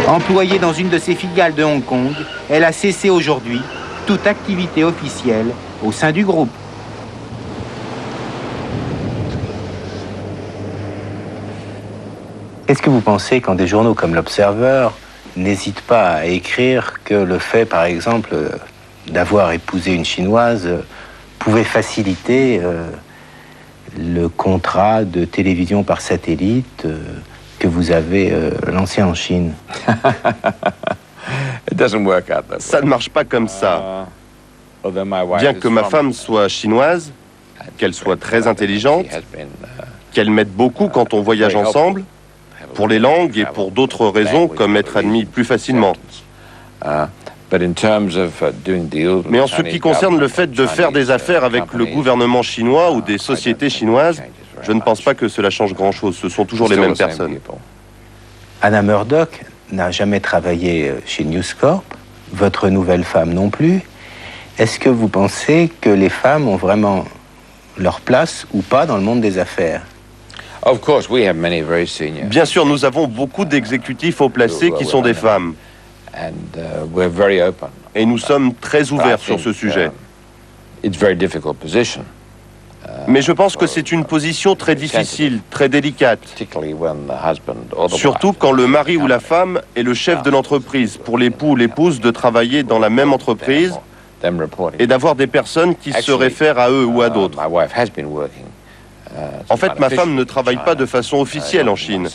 Employée dans une de ses filiales de Hong Kong, elle a cessé aujourd'hui toute activité officielle au sein du groupe. Qu'est-ce que vous pensez quand des journaux comme l'Observer n'hésitent pas à écrire que le fait, par exemple, d'avoir épousé une Chinoise pouvait faciliter le contrat de télévision par satellite que vous avez lancé en Chine? Ça ne marche pas comme ça. Bien que ma femme soit chinoise, qu'elle soit très intelligente, qu'elle m'aide beaucoup quand on voyage ensemble, pour les langues et pour d'autres raisons comme être admis plus facilement. Mais en ce qui concerne le fait de faire des affaires avec le gouvernement chinois ou des sociétés chinoises, je ne pense pas que cela change grand-chose. Ce sont toujours les mêmes personnes. Anna Murdoch n'a jamais travaillé chez News Corp, votre nouvelle femme non plus. Est-ce que vous pensez que les femmes ont vraiment leur place ou pas dans le monde des affaires? Bien sûr, nous avons beaucoup d'exécutifs haut placés qui sont des femmes. Et nous sommes très ouverts sur ce sujet. Mais je pense que c'est une position très difficile, très délicate. Surtout quand le mari ou la femme est le chef de l'entreprise. Pour l'époux ou l'épouse de travailler dans la même entreprise et d'avoir des personnes qui se réfèrent à eux ou à d'autres. En fait, ma femme ne travaille pas de façon officielle en Chine.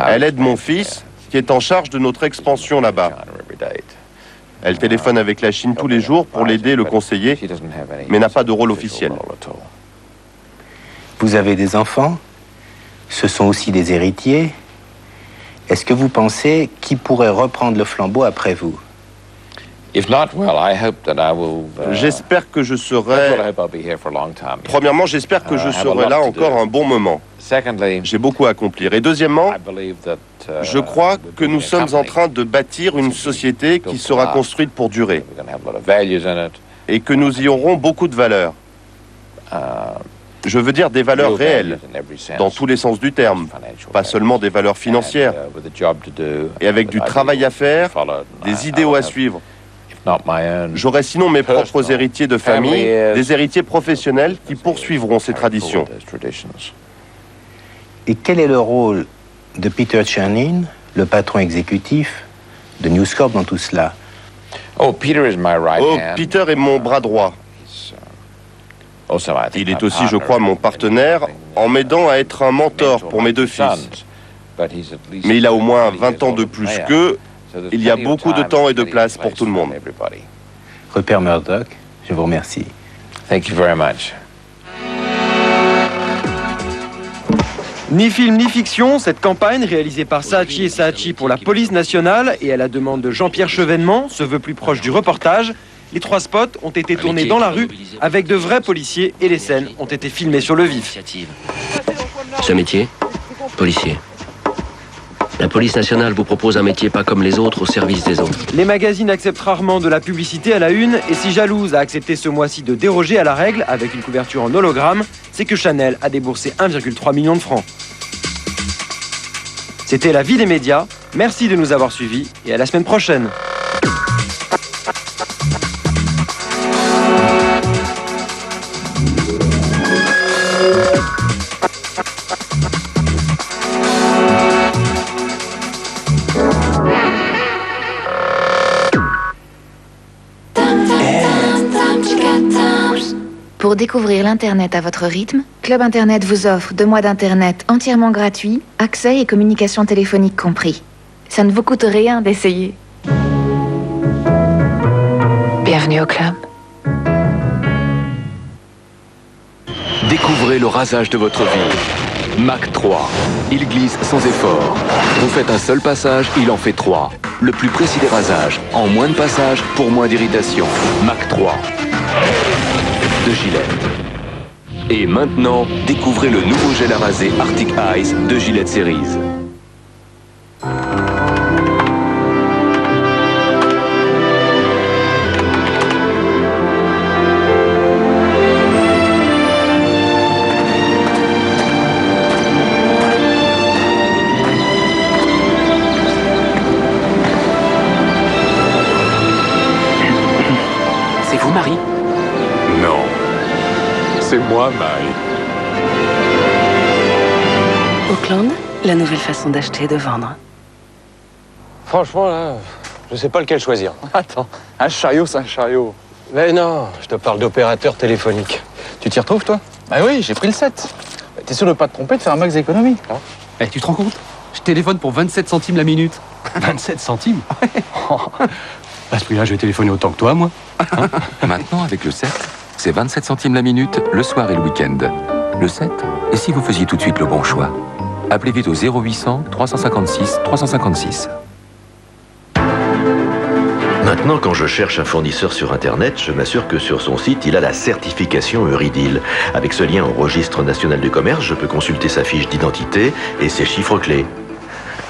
Elle aide mon fils, qui est en charge de notre expansion là-bas. Elle téléphone avec la Chine tous les jours pour l'aider et le conseiller, mais n'a pas de rôle officiel. Vous avez des enfants? Ce sont aussi des héritiers. Est-ce que vous pensez qui pourrait reprendre le flambeau après vous? J'espère que je serai... Premièrement, j'espère que je serai là encore un bon moment. J'ai beaucoup à accomplir. Et deuxièmement, je crois que nous sommes en train de bâtir une société qui sera construite pour durer. Et que nous y aurons beaucoup de valeurs. Je veux dire des valeurs réelles, dans tous les sens du terme, pas seulement des valeurs financières. Et avec du travail à faire, des idéaux à suivre. J'aurai sinon mes propres héritiers de famille, des héritiers professionnels qui poursuivront ces traditions. Et quel est le rôle de Peter Chernin, le patron exécutif de News Corp dans tout cela? Peter est mon bras droit. Il est aussi, je crois, mon partenaire en m'aidant à être un mentor pour mes deux fils. Mais il a au moins 20 ans de plus qu'eux. Il y a beaucoup de temps et de place pour tout le monde. Rupert Murdoch, je vous remercie. Thank you very much. Ni film ni fiction, cette campagne réalisée par Saatchi et Saatchi pour la police nationale et à la demande de Jean-Pierre Chevènement se veut plus proche du reportage. Les 3 spots ont été tournés dans la rue avec de vrais policiers et les scènes ont été filmées sur le vif. Ce métier, policier. La police nationale vous propose un métier pas comme les autres au service des autres. Les magazines acceptent rarement de la publicité à la une et si Jalouse a accepté ce mois-ci de déroger à la règle avec une couverture en hologramme, c'est que Chanel a déboursé 1,3 million de francs. C'était La Vie des médias. Merci de nous avoir suivis et à la semaine prochaine. Pour découvrir l'Internet à votre rythme, Club Internet vous offre 2 mois d'Internet entièrement gratuit, accès et communication téléphonique compris. Ça ne vous coûte rien d'essayer. Bienvenue au club. Découvrez le rasage de votre vie. Mach 3. Il glisse sans effort. Vous faites un seul passage, il en fait 3. Le plus précis des rasages, en moins de passages pour moins d'irritation. Mach 3. De Gillette. Et maintenant, découvrez le nouveau gel à raser Arctic Ice de Gillette Series. Moi, Marie. Auckland, la nouvelle façon d'acheter et de vendre. Franchement, là, je sais pas lequel choisir. Attends, un chariot, c'est un chariot. Mais non, je te parle d'opérateur téléphonique. Tu t'y retrouves, toi? Bah oui, j'ai pris le 7. T'es sûr de pas te tromper, de faire un max d'économie? Eh, tu te rends compte? Je téléphone pour 27 centimes la minute. 27 centimes? À ce prix-là, je vais téléphoner autant que toi, moi. Maintenant, avec le 7, c'est 27 centimes la minute, le soir et le week-end. Le 7, et si vous faisiez tout de suite le bon choix? Appelez vite au 0800 356 356. Maintenant, quand je cherche un fournisseur sur Internet, je m'assure que sur son site, il a la certification Eurydeal. Avec ce lien au registre national du commerce, je peux consulter sa fiche d'identité et ses chiffres clés.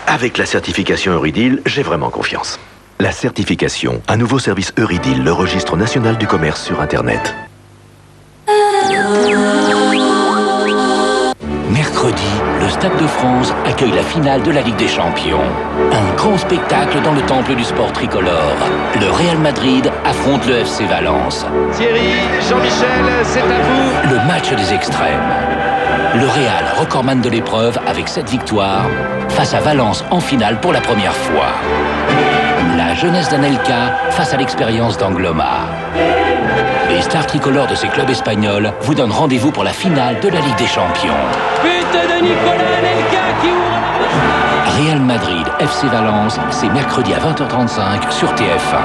Avec la certification Eurydeal, j'ai vraiment confiance. La certification, un nouveau service Eurydeal, le registre national du commerce sur Internet. Mercredi, le Stade de France accueille la finale de la Ligue des Champions. Un grand spectacle dans le temple du sport tricolore. Le Real Madrid affronte le FC Valence. Thierry, Jean-Michel, c'est à vous. Le match des extrêmes. Le Real, recordman de l'épreuve avec 7 victoires, face à Valence en finale pour la première fois. La jeunesse d'Anelka face à l'expérience d'Angloma. Les stars tricolores de ces clubs espagnols vous donnent rendez-vous pour la finale de la Ligue des Champions. But de Nicolas Anelka qui ouvre. Real Madrid, FC Valence, c'est mercredi à 20h35 sur TF1.